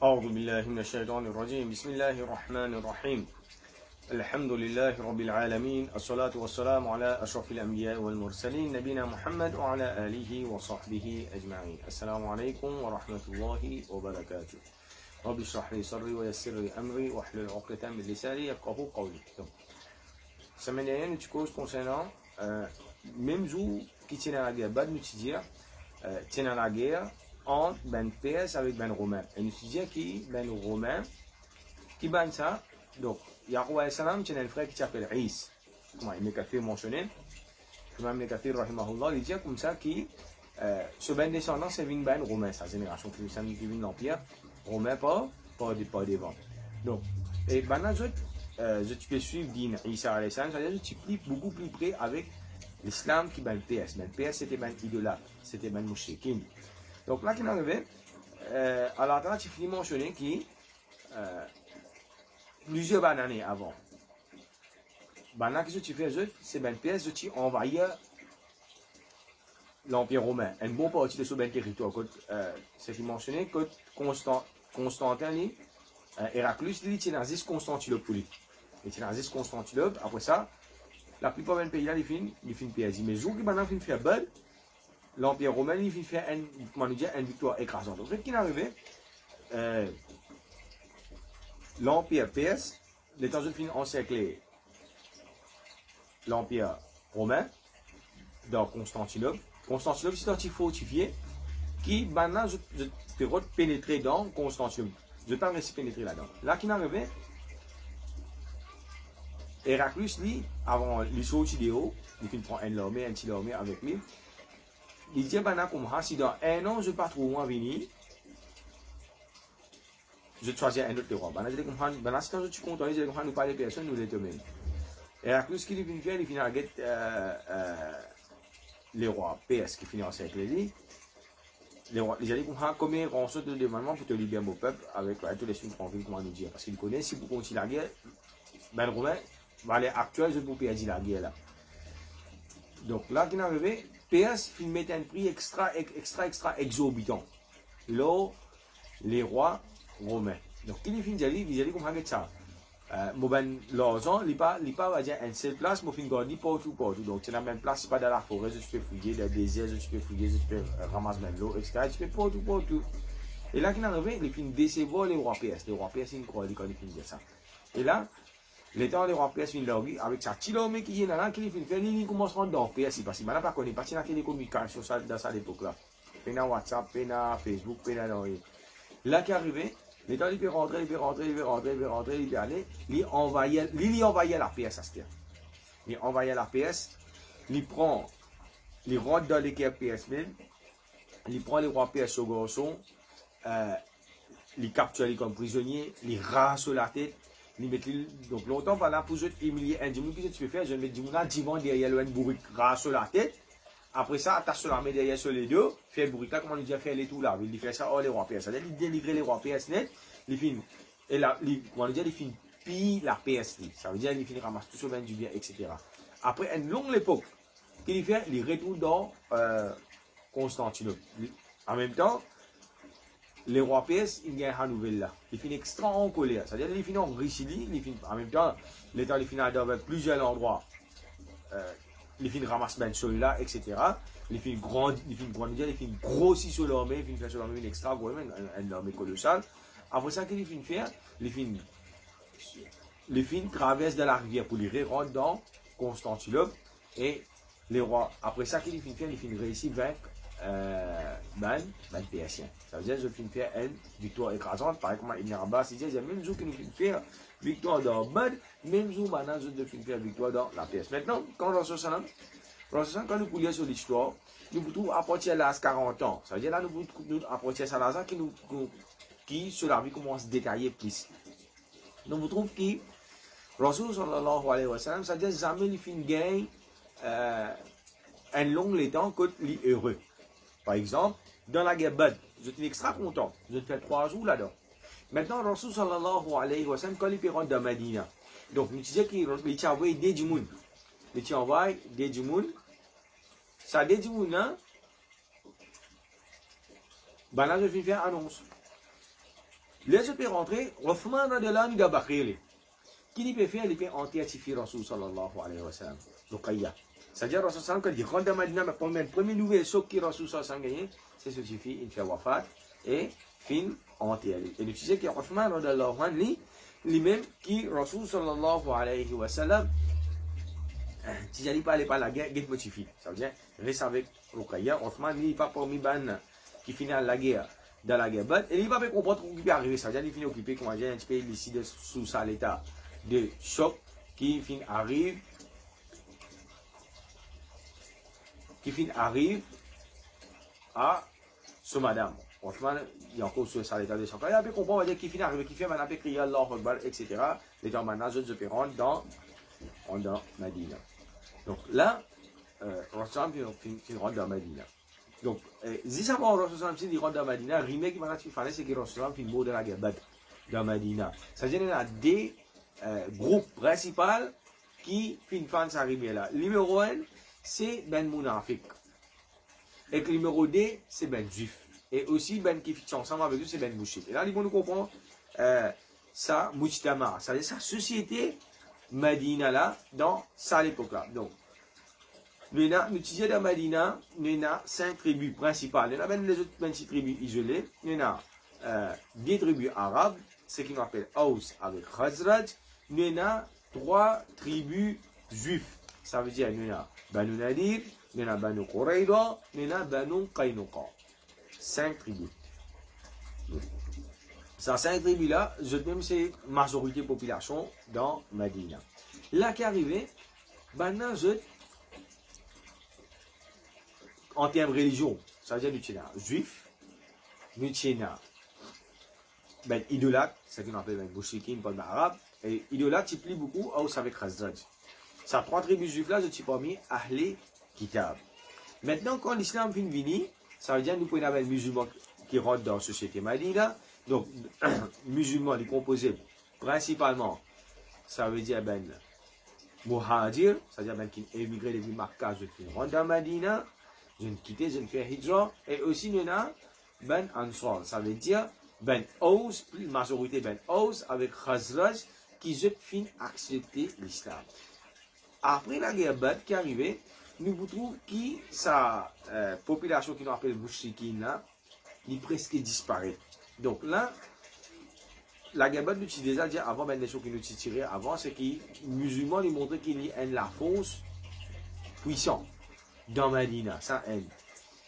أعوذ بالله من الشيطان الرجيم بسم الله الرحمن الرحيم الحمد لله رب العالمين الصلاة والسلام على أشرف الأنبياء والمرسلين نبينا محمد وعلى آله وصحبه أجمعين السلام عليكم ورحمة الله وبركاته رب اشرح لي صدري ويسر لي أمري واحلل عقدة من لساني يفقهوا قولي. Semaine dernière, nous cause concernant même jour qui tient à la guerre, nous dire tient à la guerre entre ben PS avec ben Romain. Et nous disons qui ben Romain qui ben ça. Donc Yahweh Salam tient un frère qui s'appelle Is. Comment il m'a fait mentionner. Imam Nekafir rahimahullah il dit comme ça qui ce ben descendant c'est vin ben Romain sa génération qui vient l'empire Romain pas des ventes. Donc et ben là je peux suivre Din Isa alayhi salam, c'est-à-dire je suis beaucoup plus près avec l'islam qui ben PS. Ben PS c'était ben idolâtre, c'était ben mouchrikin. Donc là, qu'il arrivait, Allah Ta'ala, tu finis mentionner qui plusieurs années avant. Là, qu'est-ce que tu fais, c'est ben PS, tu envahis l'Empire romain. Une bonne partie de ce ben territoire, c'est qui mentionné que Constantin, Héraclius, il était nazis Constantinople. Il était nazis Constantinople. Après ça, la plupart des pays là, ils finissent PS. Mais jour qui maintenant finissent faire bad, l'Empire romain, il fait une victoire écrasante. Donc, ce qui est arrivé, l'Empire PS, les États-Unis finissent encercler l'Empire romain dans Constantinople. Constantinople, c'est un fortifié qui, maintenant, je peux pénétrer dans Constantinople. Je ne peux pas me laisser pénétrer là-dedans. Là, qui est arrivé, Héraclius, lui, avant les choses vidéo, il finit prendre un petit armée avec lui. Il dit, comme si dans un an, je ne vais pas trop loin venir, je choisis un autre roi. Si quand je suis content, je ne pas les personnes, nous les domaines. Et à cause qu'il vient faire, il finit avec les rois PS qui finissent avec les les rois, ils allaient combien de rançons de demandement pour te libérer mon peuple avec tous les signes qu'on comment nous dire. Parce qu'ils connaissent, si vous continuez la guerre, ben le Romain va aller actuel, je peux perdre la guerre là. Donc là, qui est arrivé, PS met un prix extra exorbitant. Là, les rois romains. Donc, il finit ils allaient comme ça. L'argent, il pas va dire une seule place, mais il garde partout. Donc, c'est la même place, pas dans la forêt, tu peux fouiller, dans le désert, tu peux fouiller, tu peux ramasser de l'eau, etc. Tu peux partout. Et là, qui est arrivé, il finit décevoir les rois PS. Les rois PS, ils croient quand ils finissent ça. Et là, l'état des rois PS finit avec sa petite armée qui est là, qui finit faire, il commence à rentrer dans PS, parce qu'il n'a pas connu, parce qu'il n'a pas de communication dans cette époque-là. Il y a WhatsApp, il y a Facebook, il y a là qui est arrivé, l'état il peut rentrer, il peut aller, il envahit la PS à ce terre. Il envahit la PS, il rentre dans l'équipe PS même, il prend les rois PS au garçon, il capture comme prisonnier, il rase la tête. Donc longtemps, voilà, pour humilier un démon, qu'est-ce que tu peux faire? Je mets du divan derrière le bourrique, rase sur la tête. Après ça, attache sur la main derrière sur les deux, fait bourrique là, comment on dit, faire les tout là. Il fait ça, oh les rois PS. C'est-à-dire, il délivre les rois PS net, il finit. Et là, comment on dit, il finit pille la PS. Ça veut dire, il finit ramasse tout sur le du bien, etc. Après une longue époque, qu'il fait, il retourne dans Constantinople. En même temps, les rois PS, ils gagnent à nouvelle là. Ils finissent extra en colère. C'est-à-dire qu'ils finissent en Richili, en même temps, l'État les finit avec plusieurs endroits. Les finissent ramassent bien celui-là, etc. Les finissent grandir, les finissent grossir sur l'armée, les finissent faire sur l'armée une extra grosse, une armée colossale. Après ça, qu'est-ce qu'ils finissent faire? Les finissent traversent de la rivière pour les rentrer dans Constantinople. Et les rois, après ça, qu'est-ce qu'ils finissent faire? Ils finissent réussir vaincre PSien. Ça veut dire que je finis faire une victoire écrasante. Pareil comme Ibn Abbas, il dit, il y a même jour que nous finissons faire victoire dans Bad, même jour maintenant je finis faire victoire dans la PS. Maintenant, quand quand nous poulions sur l'histoire, nous pouvons approcher à l'âge 40 ans. Ça veut dire là, nous pouvons approcher à l'âge qui sur la vie commence à détailler plus. Donc, vous trouvez que Rasul sallallahu alayhi wa sallam, ça veut dire jamais il finit gagne un long temps que il est heureux. Par exemple, dans la guerre Bad, je suis extra content. Je fais 3 jours là-dedans. Maintenant, Rasul sallallahu alayhi wa sallam, quand il peut rentrer dans Medina, donc nous disons qu'il a envoyé des djimoun. Il a envoyé des djimoun. Ça des djimoun, hein? Ben là, je vais faire annonce. Les autres rentrés, Othman radiallahu anhu bakhrili. Qui lui peut faire, il peut anti-attifier Rasul sallallahu alayhi wa sallam. Ruqayya. C'est-à-dire, Rasul sallam, quand il rentre dans Madina, mais pour le premier nouvel choc qui Rasul sallam gagné, c'est ce qui fait, il fait wafat et fin anti-ali. Et tu sais que Othman radiallahu anhu, lui-même, qui Rasul sallallahu alayhi wa sallam, si j'allais pas aller par la guerre, il motivé. Ça veut dire, reste avec Ruqayya. Othman, il n'est pas parmi ban qui finit la guerre. Dans la guerre, et il va pas comprendre ce qui peut arriver. Ça veut dire qu'il finit occupé, comme on dit, un petit peu ici sous ça l'état de choc qui finit arrive à ce madame. Franchement, il y a encore ça l'état de choc. Il a pas comprendre, on va dire qu'il finit arrive, qui fait maintenant crier Allah Akbar, etc. Les gens maintenant je peux rentrer dans Madina. Donc là, Rasul finit rentre dans Madina. Donc, si avant Rasul finit rentre dans Madina, remake qui va faire c'est que Rasul finit mort de la guerre dans Madina. Ça veut dire qu'il y a des groupes principaux qui finissent arriver là. Numéro 1, c'est Ben Mounafik. Et le numéro 2, c'est Ben Juif. Et aussi, Ben qui fit ensemble avec eux, c'est Ben Mouchik. Et là, ils vont nous comprendre ça, Mujtama. Ça veut dire sa société Madina là, dans ça l'époque là. Donc, nous utilisons dans Madina, nous avons 5 tribus principales. Nous avons les autres 26 tribus isolées. Nous avons des tribus arabes, ce qu'on appelle Aus avec Khazraj. Nous avons 3 tribus juives. Ça veut dire nous avons Banu Nadir, nous avons Banu Qurayda, nous avons Banu Qaynuqa. 5 tribus. Ces 5 tribus là, je même c'est majorité de population dans Madina. Là qui est arrivé, maintenant en termes de religion, ça veut dire nous sommes juifs, nous sommes ben idolâtres, c'est ce qu'on appelle ben bouchikin, pas d'arabe, et idolâtres qui plient beaucoup Aus avec Khazraj. Ces 3 tribus juives là, je suis parmi Ahle Kitab. Maintenant, quand l'islam vient venir, ça veut dire que nous pouvons avoir des musulmans qui rentrent dans la société Madina. Donc, musulmans, ils composés principalement, ça veut dire ben Muhajir, c'est-à-dire ben qui émigré depuis Makkah, je rentre dans Madina. Je ne quitte, je ne fais hijra. Et aussi, nous avons Ben Ansar. Ça veut dire Ben Aus, majorité Ben Aus avec Khazraj, qui ont fin accepté l'islam. Après la guerre Badr qui est arrivée, nous trouvons que sa population qui nous appelle Mouchrikin là, il presque disparaît. Donc là, la guerre Badr nous dit déjà avant ben des choses qui nous tiraient avant, c'est que les musulmans nous montraient qu'il y a la force puissante. Dans Madina, ça aide.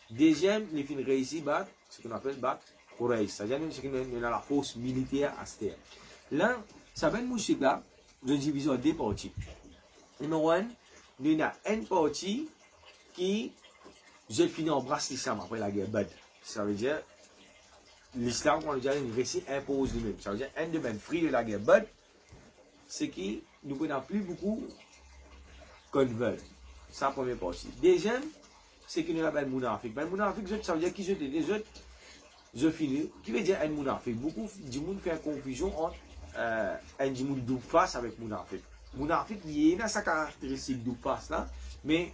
Deuxième, les films réussis battent, ce qu'on appelle battre Quraysh. C'est-à-dire qu'on a la force militaire à cette terre. Là, ça va être mouchik là, je divise en 2 parties. Numéro 1, nous avons une partie qui, je finis embrasse l'islam après la guerre Badr. Ça veut dire, l'islam, quand on dit, il réussit impose lui-même. Ça veut dire, un de mes fruits de la guerre Badr, c'est que nous ne connaissons plus beaucoup convert. C'est la première partie. Deuxième, c'est que nous avons un mounafik. Ben mounafik, ça veut dire qu'ils étaient des autres, je finis. Qui veut dire un mounafik? Beaucoup de monde fait une confusion entre un djimoun double face avec mounafik. Mounafik, il y a sa caractéristique double face là, mais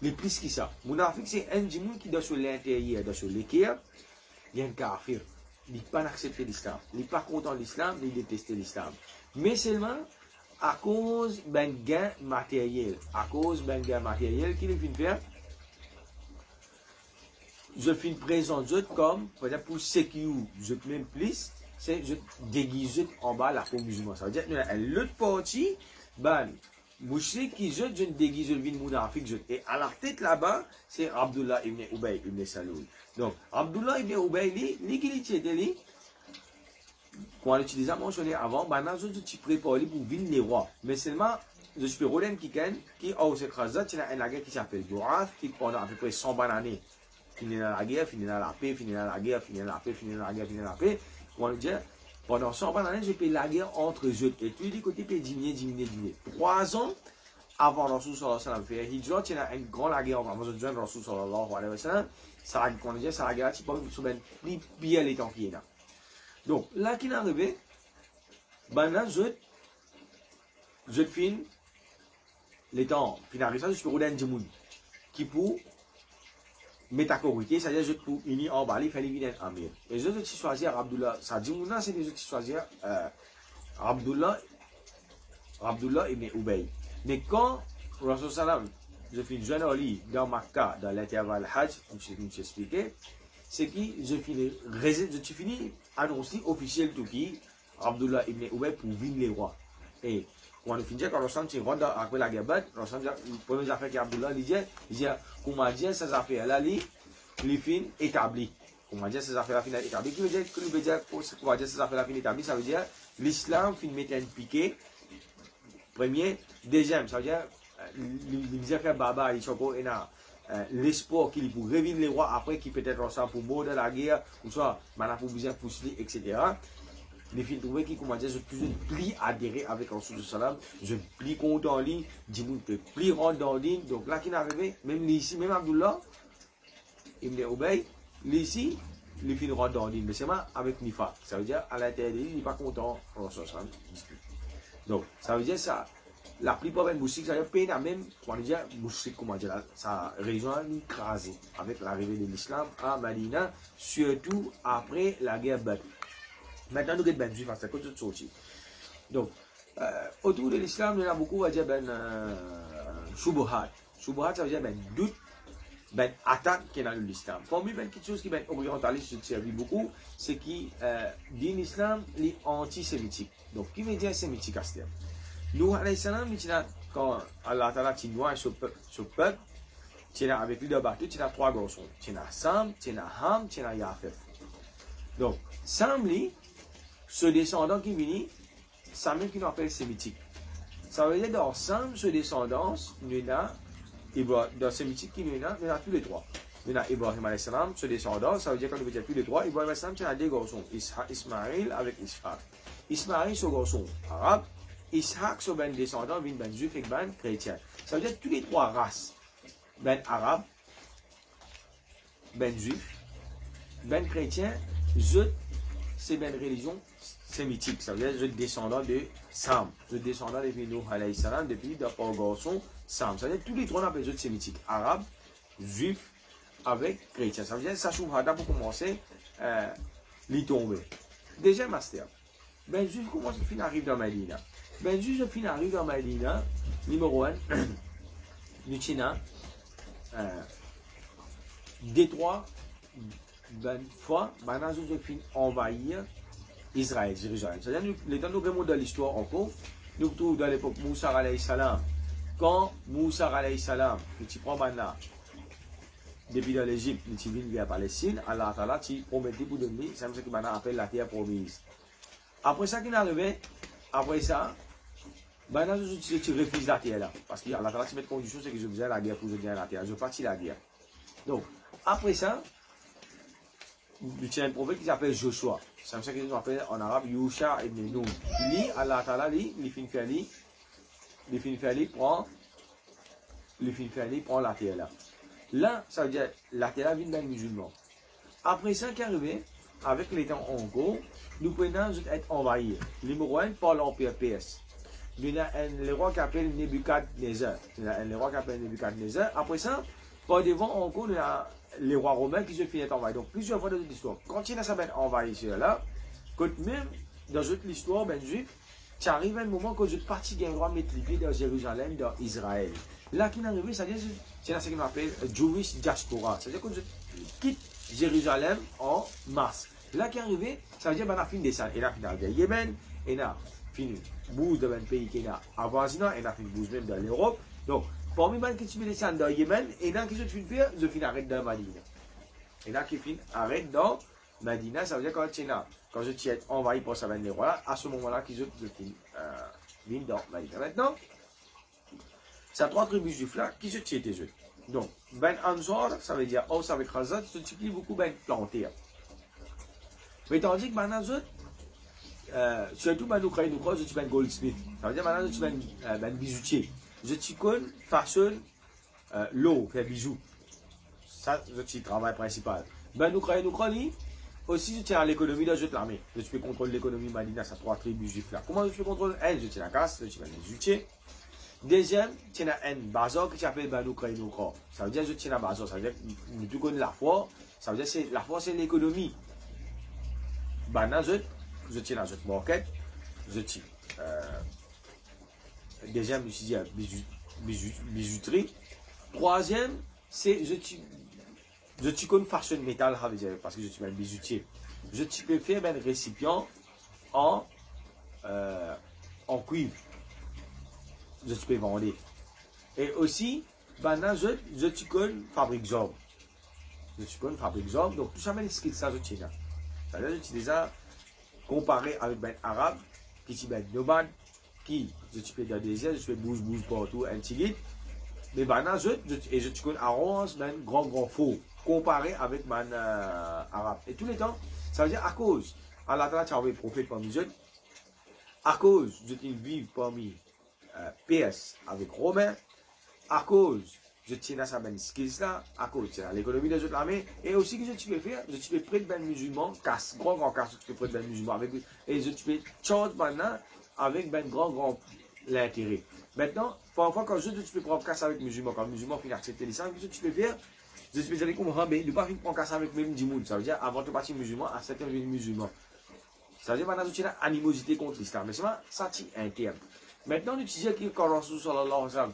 les plus que ça. Mounafik, c'est un djimoun qui est sur l'intérieur, dans l'équerre, il y a un kafir. Il n'est pas accepté l'islam. Il n'est pas content de l'islam, il déteste l'islam. Mais seulement, à cause d'un gain matériel. À cause d'un gain matériel qu'il vient faire, je finis présenter comme, par exemple, pour ce qui je même plus, c'est je déguise en bas la peau musulmane. Ça veut dire que l'autre partie, ben, mouchrik qui je ne déguise le vin mounafik. Et à la tête là-bas, c'est Abdullah ibn Ubay ibn Saloul. Donc, Abdullah ibn Ubay, lui qui était lui, quand on utilise mentionné avant, maintenant je suis préparé pour venir les rois. Mais seulement, je suis Roland qui a aussi Khazraj, il y a un guerre qui s'appelle Dourath, qui pendant à peu près 100 années, finit dans la guerre, finit dans la paix, finit dans la guerre, finit dans la paix, finit dans la guerre, finit dans la paix. On dit, pendant 100 années, je paye la guerre entre eux. Et tous les côtés, paye diminuer. 3 ans avant Rasul sallallahu alayhi wa sallam fait hijra, il y a une grande guerre entre Rasul sallallahu alayhi wa sallam. Ça, on dit, c'est la guerre qui peut être plus bien les temps qui est là. Donc, là qui est arrivé, maintenant, je finis les temps finalisés, je peux rouler un djimoun qui pour métacorité, c'est-à-dire je pour unir en bas, il fait les amir. Et les autres qui choisir Abdullah, ça dit non, c'est les autres qui choisir Abdullah ibn Ubay. Mais quand Rasul Salam, je finis jeune au lit dans Makkah, dans l'intervalle Hajj, comme je t'ai expliqué, c'est que je finis annoncer officiel tout qui Abdullah ibn Ubay pour venir les rois. Et quand on finit, quand Rasul rentre après la guerre, Rasul la première affaire qu'Abdullah dit, comment dire ces affaires-là, les fins établies. Comment dire ces affaires-là fin établies? Qui veut dire que nous veut dire comment dire ces affaires-là fin établies? Ça veut dire l'islam fin mettre un piqué. Premier, deuxième, ça veut dire les frères Baba et Choko et l'espoir qu'il pour revenir les rois après qui peut-être ensemble pour mourir dans la guerre ou soit maintenant pour besoin pousser etc. Les filles trouvaient qui comment dire je plie adhérer avec Rasul Salam, je plie content en ligne, dis-nous que plie rentre en ligne, donc là qui n'est arrivé, même ici, même Abdullah, Ibn Ubay, ici, les filles rentrent en ligne, mais c'est moi avec Nifa, ça veut dire à l'intérieur il n'est pas content, Rasul Salam dispute. Donc ça veut dire ça. La plupart des moussiques, ça veut dire peine à même, comment dire, moussique, comment dire, sa religion a écrasé avec l'arrivée de l'islam à Medina, surtout après la guerre Badr. Maintenant, nous avons des juifs, c'est quoi tout sorti. Donc, autour de l'islam, il y a beaucoup, on va dire, shubuhat. Shubuhat, ça veut dire, doute, attaque qui est dans l'islam. Parmi quelque chose qui est orientaliste, je servi beaucoup, c'est qui, dit l'islam, est antisémitique. Donc, qui veut dire sémitique à ce terme? Nous, alayhi salam, quand Allah Ta'ala t'invoie ce peuple, tu as avec lui de bateau, tu as trois garçons. Tu as Sam, tu as Ham, tu as Yafef. Donc, Sam, ce descendant qui vient, Sam qui nous appelle sémitique. Ça veut dire dans Sam, ce descendant, nous avons, dans sémitique qui nous avons tous les trois. Nous avons Ibrahim alayhi salam, ce descendant, ça veut dire qu'on veut dire tous les trois. Ibrahim alayhi salam, tu as deux garçons, Ismaël avec Ishaq. Ismaël, ce garçon arabe. Ishaq, c'est un descendant, ben juif et ben chrétien. Ça veut dire tous les trois races, ben arabe, ben juif, ben chrétien, c'est ben religion sémitique. Ça veut dire je descendant de Sam, je descendant depuis Nuh alayhi salam, depuis d'abord garçon Sam. Ça veut dire tous les trois on appelle sémitique, arabe, juif avec chrétien. Ça veut dire ça chouvada pour commencer l'y tomber. Deuxième master. Ben juif comment ce fin arrive dans Medina? Ben juif fin arrive dans Medina, numéro 1, nous avons Détroit, ben fois, maintenant nous avons envahir Israël, Jérusalem. C'est-à-dire les temps nous remontons dans l'histoire encore, nous trouvons dans l'époque Moussa alayhi salam, quand Moussa alayhi salam, tu prends maintenant, depuis dans l'Égypte, tu viens vers la Palestine, Allah Ta'ala, tu promettais pour donner, c'est ce que maintenant appelle la terre promise. Après ça qui est arrivé, après ça, maintenant tu refuses la terre là. Parce que Allah Ta'ala, tu mets condition, c'est que je faisais la guerre pour que je gagne la terre. Je partis la guerre. Donc, après ça, tu as un prophète qui s'appelle Joshua. C'est ça qu'ils appellent en arabe Yusha ibn Nun. Lui, Allah Ta'ala, il finit prend la terre là. Là, ça veut dire la terre vient d'un musulman. Après ça qui est arrivé, avec les temps en cours, nous prenons être envahis. Numéro 1 par l'Empire PS. Il y a un roi qui s'appelle Nebuchadnezzar. Après ça, par devant encore, il y a les rois romains qui se finissent envahis. Donc plusieurs fois dans l'histoire. Quand il y a ça envahi là, quand même dans l'histoire ben juif, tu arrives à un moment que je partis d'un roi mettre les pieds dans Jérusalem, dans Israël. Là qui est arrivé, c'est ce qu'on appelle Jewish diaspora. C'est-à-dire que je quitte Jérusalem en mars. Là qui est arrivé, ça veut dire qu'on a fini descendre. Il a fini dans le Yémen, il a fini bouge dans un pays qui est avoisinant, il a fini bouge même dans l'Europe. Donc, parmi les qui descendent dans le Yémen, et là qui se finit faire, je finis arrête dans Medina. Et là qui finit arrête dans Medina, ça veut dire quand je suis envahi par ça les rois, à ce moment-là, qui je finis dans Medina. Maintenant, c'est trois tribus juifs là qui se tuent tes eux. Donc, Ben Ansar, ça veut dire Aus avec Khazad, se multiplie beaucoup ben plantés. Mais tandis que maintenant, surtout ben nous créons, je suis ben goldsmith. Ça veut dire maintenant, je suis ben bijoutier. Je suis connu, façonne l'eau, fait bijoux. Ça, je suis le travail principal. Ben nous créons, aussi je tiens à l'économie de l'armée. Je peux contrôler l'économie Madina, ça trois tribus juifs là. Comment je peux contrôler elle? Je tiens la casse, je suis ben bijoutier. Deuxième, tu as un bazar qui s'appelle Banu Kainouka. Ça veut dire que tu as un bazar. Ça veut dire que tu connais la foi. Ça veut dire que la foi, c'est l'économie. Bana, je tiens à cette market. Je tiens. Deuxième, je dis bijouterie. Troisième, c'est je connais fashion metal parce que je suis un bijoutier. Je peux faire un récipient en cuivre. Je peux vendre. Et aussi, maintenant, je connais fabrique job. Je connais fabrique job. Donc, tout ça, c'est ce que ça, je tiens. C'est-à-dire, je suis déjà comparé avec ben arabe, qui est ben nomade, qui, je peux dans des ailes, je peux bouge partout, un petit guide. Mais maintenant, je connais arrose, ben grand faux, comparé avec ben arabe. Et tous les temps, ça veut dire à cause, à la tâche, tu prophète parmi eux, à cause, je vis parmi PS avec Romain, à cause, je tiens à ça ben skills là, à cause, c'est l'économie des autres armées, et aussi que je peux faire, je peux prendre ben musulman, casse, grand casse, je peux prendre ben musulman avec, et je peux charge maintenant avec ben grand l'intérêt. Maintenant, parfois quand je peux prendre casse avec musulman, quand le musulman finit accepter les sangs, tu peux faire, je peux dire comment mais ne pas prendre casse avec même 10 moun, ça veut dire avant de partir musulman, à certains musulmans. Ça veut dire maintenant tu as animosité contre l'islam, mais ça c'est interne. Maintenant, nous disons que quand Rasul sallallahu alayhi wa sallam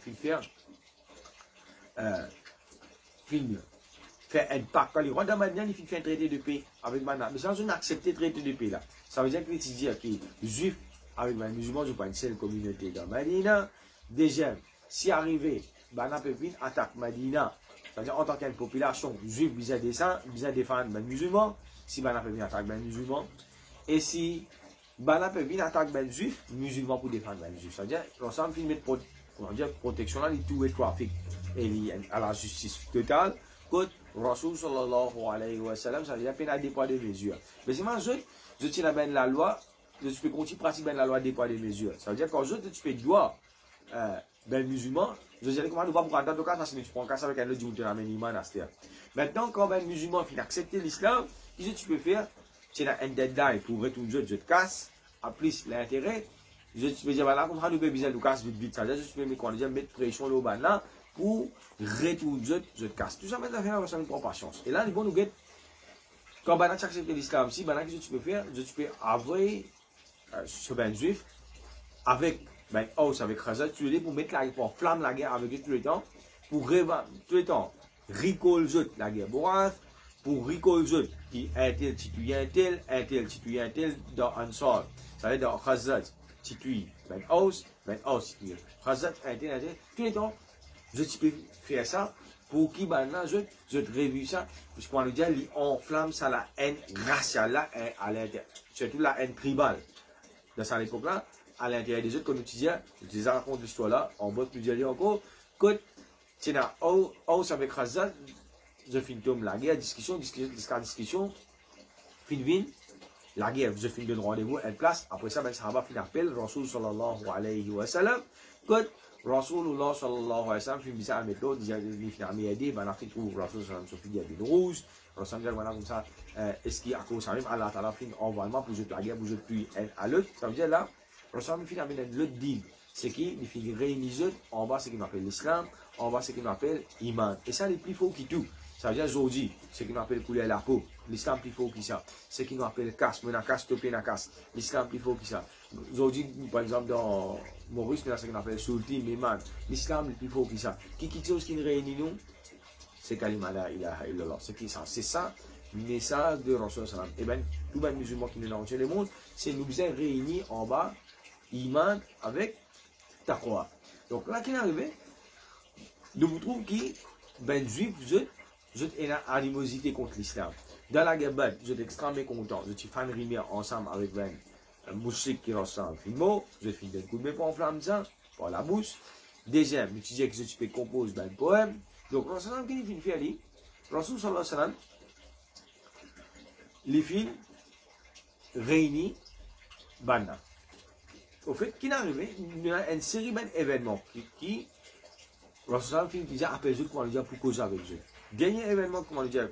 fait un pacte, quand il rentre dans Madina, il fait un traité de paix avec Madina. Mais sans accepter le traité de paix là, ça veut dire que tu dis que les juifs avec les musulmans ne sont pas une seule communauté dans Madina. Déjà, si arrivé, Madina peut venir attaquer Madina, c'est-à-dire en tant qu'une population juive, bien défendre les musulmans, si Madina peut venir attaquer les musulmans, et si Bana peut venir attaquer les juifs, musulmans pour défendre les juifs. C'est-à-dire, l'ensemble finit mettre protection là, tout le trafic et à la justice totale. Quand Rasul sallallahu alayhi wa sallam, ça veut dire peine à déployer des mesures. Mais c'est moi, je tiens à la loi, je peux continuer à pratiquer la loi déployer des mesures. Ça veut dire quand je peux droit, ben musulman, je dirais comment nous va pour attendre le cas, parce que tu prends un cas avec un autre du maintenant, quand ben musulman finit accepter l'islam, qu'est-ce que tu peux faire? Tu as un deadline pour retourner, je te casse, à plus l'intérêt. Je peux dire, voilà, comme ça, nous pouvons bien nous casser vite. Ça veut dire, je peux mettre pression au bas là pour retourner, je te casse. Tout ça, maintenant, ça nous prend patience. Et là, nous nous guette. Quand tu acceptes l'islam, si, qu'est-ce que tu peux faire? Je peux avoir ce ben juif avec ben Aus, avec Khazat, tu veux pour mettre la guerre, pour flamme la guerre avec eux tout le temps, pour tout le temps, ricoler la guerre bourrave. Pour ricoler qui un tel titue un tel dans Ansar. Ça veut dire dans Khazat, titue ben Aus, titue Khazat, un tel, tous les temps, je peux faire ça pour qui maintenant je révise ça, parce qu'on nous dit on enflamme ça la haine raciale là à l'intérieur, surtout la haine tribale. Dans cette époque-là, à l'intérieur des autres, comme tu disais, je te raconte l'histoire là, en mode plus dire encore, que tu as Aus avec Khazat, je finis la guerre, discussion, fin la guerre, je finis de rendez-vous, elle place, après ça, ben, ça va finir appel, Rasul sallallahu alayhi wa sallam, que Rasulullah sallallahu alayhi wa sallam, fin ça à méthode, il finit à m'aider, ben, après, trouve Rasul sallallahu alayhi wa sallam, il y a des rouges, Rasul sallallahu alayhi wa sallam, comme ça, est-ce qu'il y a cause ça même, Allah ta'ala fin envoiement pour jeter la guerre, pour jeter à l'autre, ça veut dire là, Rasul finit à mettre l'autre deal, c'est qu'il finit réunir en bas, ce qu'il appelle l'islam, en bas, ce qu'il appelle iman, et ça, les plus faux qui tout. Ça veut dire aujourd'hui, ce qu'on appelle couler la peau, l'islam plus fort que ça. Ce qu'on appelle casse, menace, topé na casse, l'islam plus fort que ça. Aujourd'hui, par exemple, dans Maurice, il y a ce qu'on appelle sulti, miman, l'islam plus fort que ça. Quelque chose qui nous réunit nous, c'est kalima la ilaha illallah. C'est ça, le message de Rasul sallam. Et bien, tous les musulmans qui nous ont dans le monde, c'est nous réunis en bas, iman avec taqwa. Donc là, qui est arrivé, nous vous trouvons qui, ben juif, je ai une animosité contre l'islam. Dans la guerre, je suis extrêmement content. Je suis fan rimer ensemble avec un mouchik qui ressemble à un je fais un coup de pied pour enflammer ça, par la bouche. Deuxième, je dis que je peux composer un poème. Donc, Rasul sallam, qui finit faire lui? Rasul sallallahu alayhi wa sallam, les filles réunis, banna. Au fait, qui est arrivé, il y a une série d'événements qui Rasul sallam finit déjà après eux, comment dire, pour causer avec eux. Dernier événement, comment dire,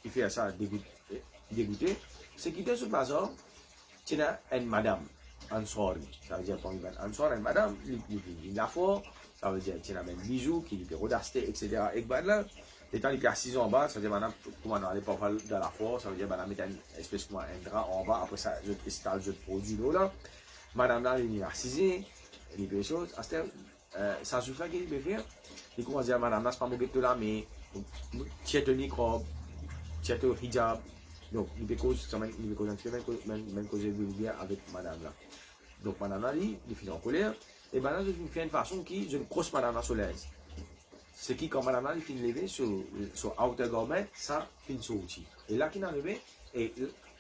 qui fait ça dégoûté, c'est qu'il était sur le bazar, tu as une madame Ansori. Ça veut dire parmi ben Ansori, madame, il a fort, ça veut dire qu'il y a un bijou, qu'il peut rodasté, etc. Et ben là, étant il est assis en bas, ça veut dire madame, comment on allait parfois dans la force, ça veut dire madame met une espèce de un drap en bas, après ça, je installe, je produis l'eau là. Madame là, il est assis, il fait des choses. Ça suffit qu'il peut faire. Il commence à dire madame là, c'est pas mon guette là, mais tu es tenu robe, tu es hijab. Donc, il peut causer un petit peu, même causer vulgaire avec madame là. Donc, madame là, il finit en colère. Et madame, je fais une façon qui, je crosse madame là sur l'aise. C'est qui, quand madame là, il finit de lever sur outer garment, ça finit sur outil. Et là, qu'il est arrivé, et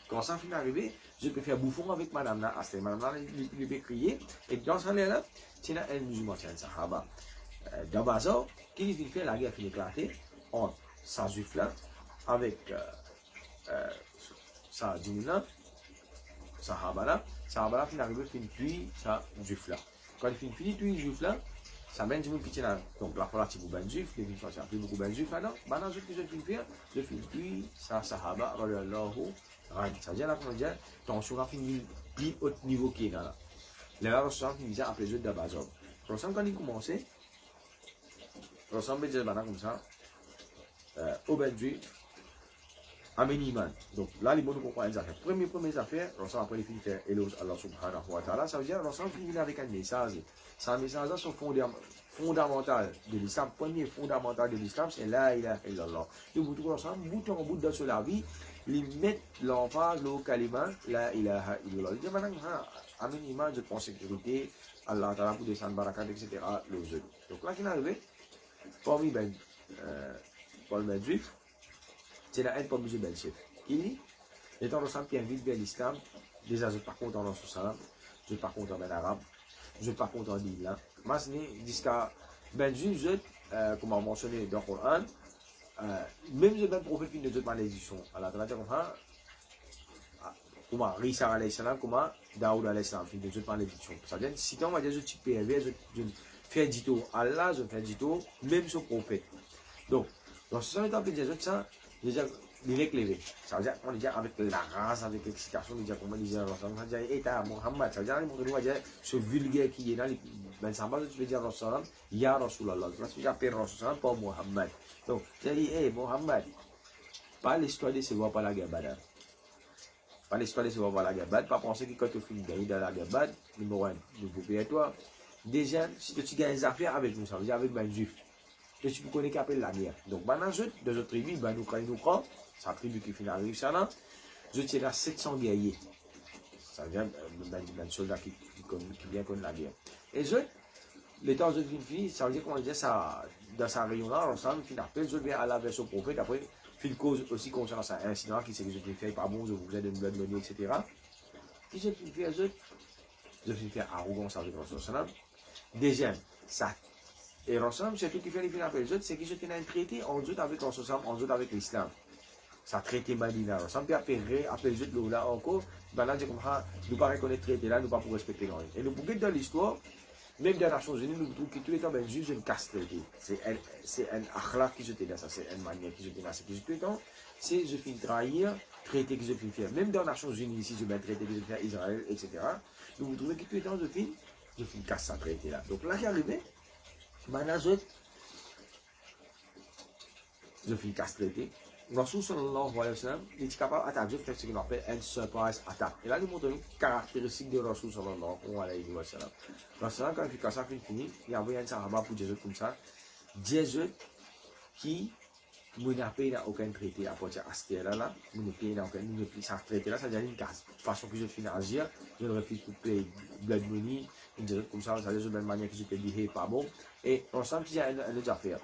quand ça finit d'arriver, je peux faire bouffon avec madame là. À ce madame là, il peut crier. Et dans ce là, il y a un musulman, il y a un sahaba. Dans Bazar, qui finit faire la guerre finit éclater entre sa juif là, avec sa djinna, sa habala finit arriver fin tuer sa juif là. Quand il finit tuer juif là, ça mène du monde qui tient là. Donc la fois là, tu vous ben juif, les gens qui beaucoup ben juif là, non, maintenant je finis faire, je finis tuer sa sahaba, radiallahu anhu. Ça veut dire là qu'on dit, tension a fini plus haut niveau qui est là. Les là, Rosam finit à appeler les autres d'Abazor. Rosam quand il commençait, Rosam veut dire maintenant comme ça, au ben juif. Ameniman. Donc là, les mots nous comprennent les affaires. Première affaire, l'ensemble après les filles faire éloge Allah subhanahu wa ta'ala, ça veut dire l'ensemble finit avec un message. C'est un message là, son fondamental de l'islam. Premier fondamental de l'islam, c'est la ilaha illallah. Donc vous trouvez l'ensemble, bout en bout dans la vie, ils mettent l'emphase, le kalima, la ilaha illallah. Ils disent maintenant, ameniman, je pense sécurité, Allah ta'ala pour descendre barakat, etc. Donc là, qui est arrivé, parmi les juifs, c'est la haine pour le musulman chef. Qui, étant ensemble qui invite vers l'islam, déjà je ne suis pas content dans ce salam, je ne suis pas content en arabe, je ne suis pas content en l'islam. Mais jusqu'à Benji, comme on mentionné dans le Coran, même le même prophète qui ne donne pas malédiction. Alors, tu vas dire comment Risa alayhi salam, comment Daoud alayhi salam, qui ne donne pas malédiction. Ça veut dire, si on va dire je suis pervers, je fais du tout Allah, je fais du tout, même ce prophète. Donc, dans ce sens, on peut dire ça. Déjà, il est éclairé. Ça veut dire qu'on dit avec la race, avec l'excitation, on dit comment dire, on dit, Eta Mohammed, ça veut dire, on dit, ce vulgaire qui est là, ben ça va, tu veux dire, Rasulallah, Ya Rasulallah, tu veux appeler Rasulallah, pas Mohammed. Donc, j'ai dit, hey, Mohammed, pas l'histoire de se voir par la guerre Badr. Pas l'histoire de se voir par la guerre Badr, pas penser que quand tu finis de gagner dans la guerre Badr, numéro 1, de vous payer toi. Déjà, si tu gagnes des affaires avec nous, ça veut dire avec ben juif. Que tu connais qui appelle la guerre. Donc, maintenant, de notre tribu, ben, nous prend, c'est la tribu qui finit à réussir là. Je tiens là 700 guerriers. Ça vient d'un soldat qui vient connaître la guerre. Et l'état de une fille, ça veut dire qu'on dit ça, dans sa réunion là, ensemble, il appelle, je viens à la version prophète, après, il cause aussi concernant ça, un incident qui s'est que je fait pas bon, je vous ai donné une bonne monnaie, etc. Et je vais faire arrogance avec le deuxième, ça. Et ensemble, c'est tout qui fait les films avec les autres, c'est qu'ils ont un traité en autres avec avec l'islam. Ça traité Madina. Ensemble, puis après les autres, là encore, ben là, comme ça, nous ne pas reconnaître traité là, nous ne pas pour respecter l'ordre. Et nous, pour dans l'histoire, même dans les Nations Unies, nous trouvons que tous les temps, ben, juste une casse traité. C'est un akhlaq qui se fait dans ça, c'est une manière qui se fait dans ça. Tous les temps, c'est je finis trahir, traité qui se fait faire. Même dans les Nations Unies, ici, je mets traité qui se fait faire Israël, etc. Nous trouvons que tous les temps, je finis casse ça traité là. Donc là, qui est arrivé, maintenant, je finis casse traité. Rasul sallallahu alayhi wa sallam, il est capable d'attaquer ce qu'on appelle un surprise attack. Et là, nous montrons une caractéristique de Rasul sallallahu alayhi wa sallam. Rasul, quand il fait ça, il finit, il y a un sahaba pour Jésus comme ça. Jésus qui n'a pas aucun traité à partir de ce là, nous n'a aucun traité là, ça veut dire une façon que je finis à agir, je ne refuse pas de payer blood money, comme ça, ça veut dire de la manière que je peux dire pas bon. Et ensemble, il y a une autre affaire.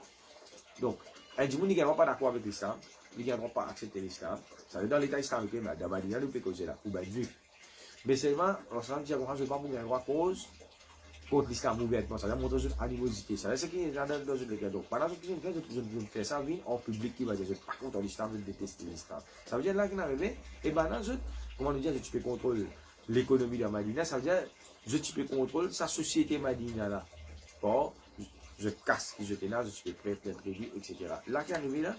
Donc, un du monde n'est pas d'accord avec l'islam. Ils ne vont pas accepter l'islam. Ça veut dire dans l'état islamique, mais dans la Madina, nous peut causer là, ou bien juif. Mais seulement, l'islam dit que je ne vais pas vous avoir cause contre l'islam ouvertement. Ça veut dire montrer une animosité. Ça veut dire ce qui est dans le cas. Donc, pendant ce que je fais ça, en public, qui va dire, je ne suis pas contre l'islam, je déteste l'islam. Ça veut dire là qu'il est arrivé, et maintenant, comment nous dire, je peux contrôler l'économie de la Madina, ça veut dire, je peux contrôler sa société Madina là. Bon, je casse qui j'étais là, je peux prêt d'être réduit, etc. Là qui est arrivé là,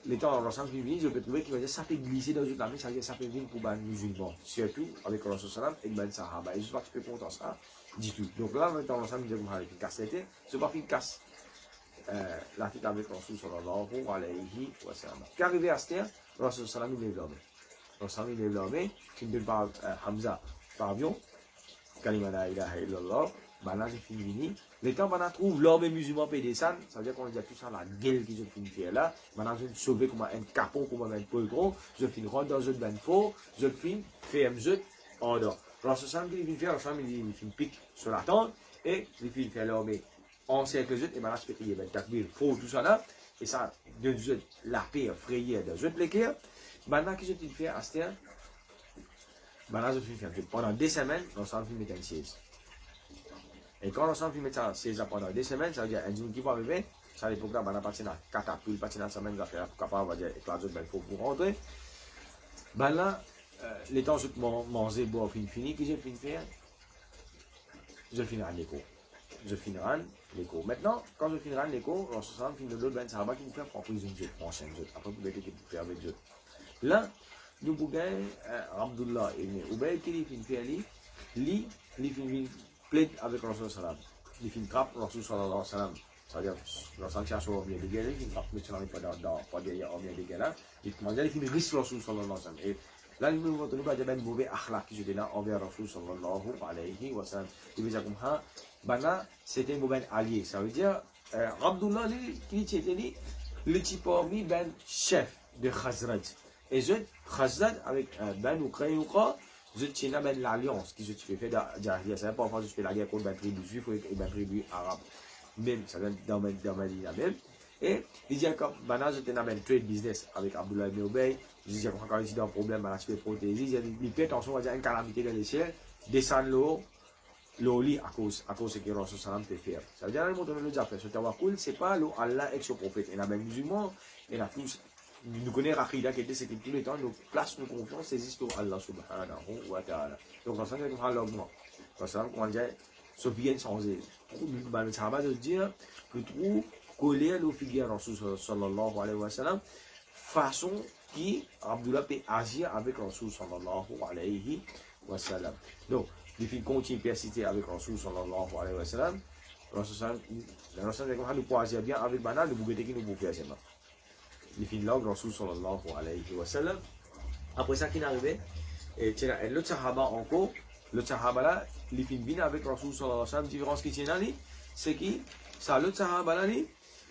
l'étant ensemble qui vient, je peux trouver qu'il va dire ça fait glisser dans une lame, ça veut dire ça fait venir pour les musulmans, surtout avec le Rasul et les Sahaba. Et je vois que tu peux compter ça du tout. Donc là, dans l'ensemble, je vais vous avec une casse tête, je vais pas faire une casse. La fille avec le Rasul sallallahu alayhi wa sallam. Qui est arrivé à cette heure, le Rasul sallallahu alayhi wa sallam, le Rasul il est l'armée, qui me donne par Hamza, par avion, kalima la ilaha illallah, maintenant j'ai fini. Le temps qu'on trouve l'homme musulman pédescend, ça veut dire qu'on a tout ça la gueule qui je finis faire là. Maintenant je sauver comme un capon, comme un poltron, je finis rentrer dans un bain faux, je finis faire un jeu en dehors. Alors ce samedi il vient faire, le samedi il finit pique sur la tente et il finit faire l'armée en cercle jeu et maintenant je peux crier ben takbir, faux tout ça là et ça de jeu la paix frayée de jeu de l'équerre. Maintenant que je finis faire à cette heure, maintenant je finis faire pendant 2 semaines, l'ensemble finit mettre une siège. Et quand l'ensemble finit mettre ça siège pendant 2 semaines, ça veut dire un jour qui va arriver, ça à l'époque là, on a parti dans 4 appuis, parti dans semaine, on va capable, on va dire éclater ben faut pour rentrer. Ben là, les temps je manger, boire, fini, que je finis faire, je finirai les cours. Je finirai les cours. Maintenant, quand je finirai les cours, l'ensemble finit de l'autre ben ça va qui vous faire prendre prise une jeu, prochaine jeu. Après vous mettez pour faire avec jeu. Là, nous pouvons Abdullah ibn Ubay qui finit faire lui finit plaide avec Rasul sallam. Il finit trappe Rasul sallallahu alayhi wa sallam. C'est-à-dire, Rasul cherche au milieu des guerres, il frappe le sallam pas derrière au milieu des guerres. Il finit risque Rasul sallallahu alayhi wa sallam. Et là, nous voulons nous dire ben mauvais akhlaq qui je là envers Rasul sallallahu alayhi wa sallam. Il veut dire comme ça, ben là, c'était un mauvais allié. Ça veut dire, Abdullah qui était le type parmi ben chef de Khazraj. Et je, Khazraj avec ben Ukraine, je tiens ben l'alliance qui je fais derrière. Ça veut pas faire je fais la guerre contre ben tribu juif et ben tribu arabe. Même, ça vient dans Medina même. Et il dit que maintenant je tiens ben trade business avec Abdullah ibn Ubay. Je dis quand il y a un problème, je fais protéger. Il fait attention à une calamité dans les ciels, descendre l'eau lit à cause de ce que Rasul sallam peut faire. Ça veut dire que le déjà fait. Ce tawakkul, c'est pas l'eau Allah et son prophète. Il y a ben musulmans, il y a tous. Nous connaissons Rachida qui était c'est que tous les temps, nous place nos confiance, c'est juste Allah subhanahu wa ta'ala. Donc, dans ce cas, nous avons l'augment. Dans ce cas, on dit, ce vient changer. Le Sahaba de dire, nous trouvons coller nos figures Rasul sallallahu alayhi wa sallam, façon qui Abdullah peut agir avec Rasul sallallahu alayhi wa sallam. Donc, il faut continuer à persister avec Rasul sallallahu alayhi wa sallam. Rasul sallallahu alayhi wa sallam, nous pouvons agir bien avec Banal, nous pouvons nous pouvons faire ça. Il finit là, Rasul sallallahu alayhi wa sallam. Après ça, qui est arrivé, et l'autre Sahaba encore, l'autre Sahaba là, il finit bien avec Rasul sallallahu alayhi wa sallam. La différence qui tient là, c'est que ça, l'autre Sahaba là,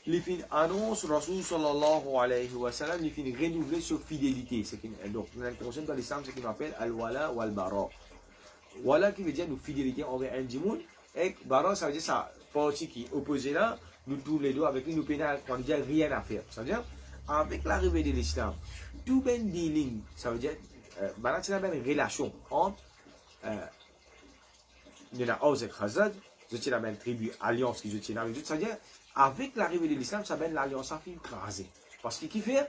il finit annonce Rasul sallallahu alayhi wa sallam, il finit renouveler sa fidélité. Donc, le concept dans l'islam, c'est ce qu'on appelle al-wala wal-bara. Wala qui veut dire nous fidélité envers un djimoun, et bara ça veut dire ça, partie qui est opposée là, nous tous les deux avec lui, nous pénal, on dit rien à faire. Ça veut dire, avec l'arrivée de l'islam, tout ben dealing, ça veut dire, maintenant c'est la même relation entre la Aws et Khazraj, je tiens la même tribu, alliance qui je tiens avec eux, ça veut dire, avec l'arrivée de l'islam, ça ben l'alliance a fait écraser. Parce que qui fait,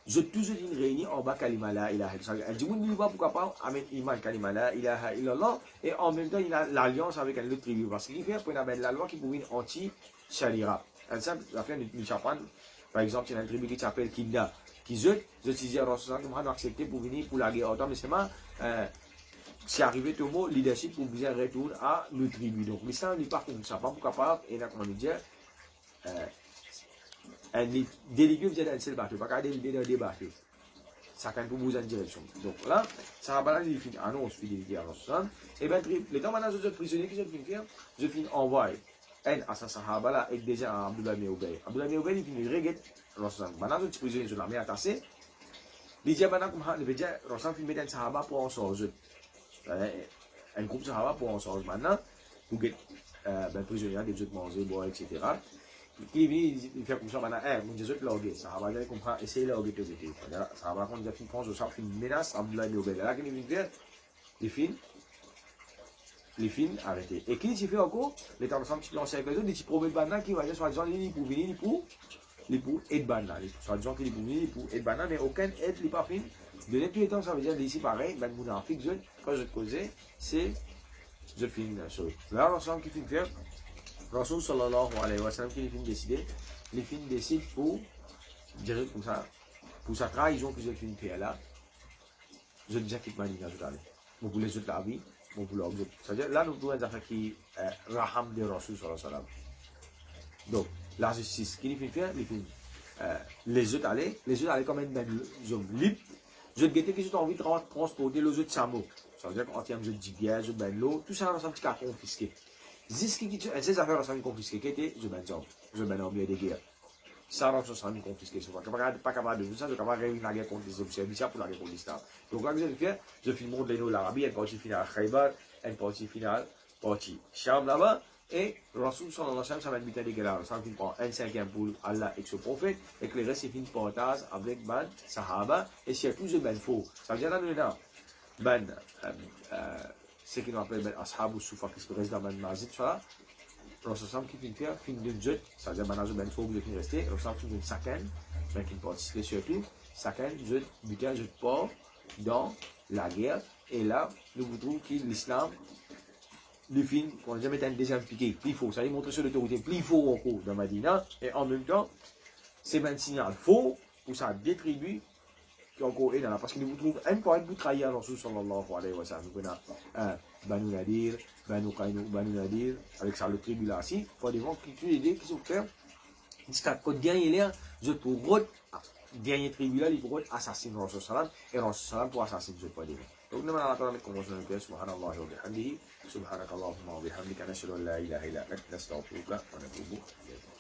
je toujours une réunion en bas kalima la ilaha illallah. Elle dit, oui, nous pas pourquoi pas avec iman kalima la ilaha illallah, et en même temps, il a l'alliance avec une autre tribu. Parce qu'il fait, pour la loi qui pour une anti-sharia. Un simple, la fin du Japan, par exemple, il y a une tribu qui s'appelle Kinda, qui je disais à Rasul sallam, accepté pour venir pour la guerre. Autant, mais c'est arrivé tout le monde, leadership pour bien retourner à nos tribus. Donc, l'islam n'est pas comme ça, pas pourquoi pas, et là, comment dire, un délégué vient d'un seul bateau, pas qu'un délégué d'un débattu. Ça quand pour vous en direction. Donc là, ça va il finit annonce fidélité à Rasul. Et bien, les temps maintenant, je suis prisonnier qui je finis faire, je finis envoyer un à sa sahaba là, et déjà à Abdullah ibn Ubay. Abdullah ibn Ubay, il finit reguette Rasul. Maintenant, je suis prisonnier sur la mer attaché. Il dit, maintenant, comme il veut dire, Rasul finit mettre un sahaba pour en sortir. Un groupe sahaba pour en sortir. Maintenant, vous êtes prisonnier, des autres manger, boire, etc. Il fait comme ça, maintenant, mon Dieu, je l'ai ça va dire comprendre, essayer de l'orguer, ça va quand il a fini, pense, ça fait une menace, Abdullah ibn Ubay. Là, qu'il vient faire, les films arrêtés. Et qui fait encore, les temps ensemble, qui ont avec les autres, des petits problèmes banal qui va dire, soit disant, il pour venir, il pour aide banal. Soit disant qu'il est pour venir, il pour aide banal, mais aucun aide, il n'est pas fini. De tous les temps, ça veut dire, d'ici pareil, ben, mon Afrique, quand je te causais, c'est, je finis la chose. Là, l'ensemble qui finit faire, Rasul sallallahu alayhi wa sallam qui les films décident pour Direct pour sa trahison que j'ai fait une paix là, je dis qu'il m'a dit à tout vous voulez juste la vie, vous voulez l'autre. C'est-à-dire, là, nous devons dire qui raham de Rasul sallallahu alayhi wa sallam. Donc, la justice, qui fait faire, les autres aller comme un homme libre. Je guette qui ont envie de transporter les autres samo. Ça veut dire qu'en termes de gibier, de ben l'eau, tout ça, on a un petit cas confisqué. Ces affaires sont confisquées, qui étaient, je ben en bien des guerres. Ça, on s'en confisqué. Je ne suis pas capable de faire ça, je suis capable de réunir la guerre contre les observateurs pour la guerre contre l'Islam. Donc, quand je fais, je filme le monde de l'Arabie, une partie finale Khaybar, une partie finale, partie Sham là-bas. Et Rasul sallallahu alayhi wa sallam, ça va être butin des guerres. Ça va prendre un cinquième pour Allah et son prophète, et que le reste, c'est une partage avec Ben Sahaba, et surtout, je ben faux. Ça veut dire là, Ben, ce qu'on appelle Ben Ashab ou Soufa, qui se reste dans Ben Mazid, ça. Rasul sallam qui finit faire, finit de jet, ça veut dire Ben Azou Ben faux, vous devez rester. Rasul sallam finit de saken, ben qui participe surtout, saken, jet, butin, jet port dans la guerre, et là, nous vous trouvons que l'islam, le film, qu'on a jamais un deuxième piqué, plus faux, ça lui montre sur l'autorité, plus faux encore dans Madina, et en même temps, c'est un signal faux pour ça détribuer qui encore est là, parce que nous trouvons un point de trahir Rasul sallallahu alayhi wa sallam. Nous avons Banu Nadir, Banu Qaynu, Banu Nadir, avec ça le tribu là, si, pour des gens qui tuent les qui sont faits, jusqu'à quand dernier là, je pour dernier tribu là, il pour assassiner Rasul sallam, et Rasul sallam pour assassiner je pas dire. Donc nous allons attendre qu'on se retrouve subhanallah wa bihamdihi subhanakallahumma wa bihamdika nashhadu an la ilaha illa anta nastaghfiruka wa natubu ilayk.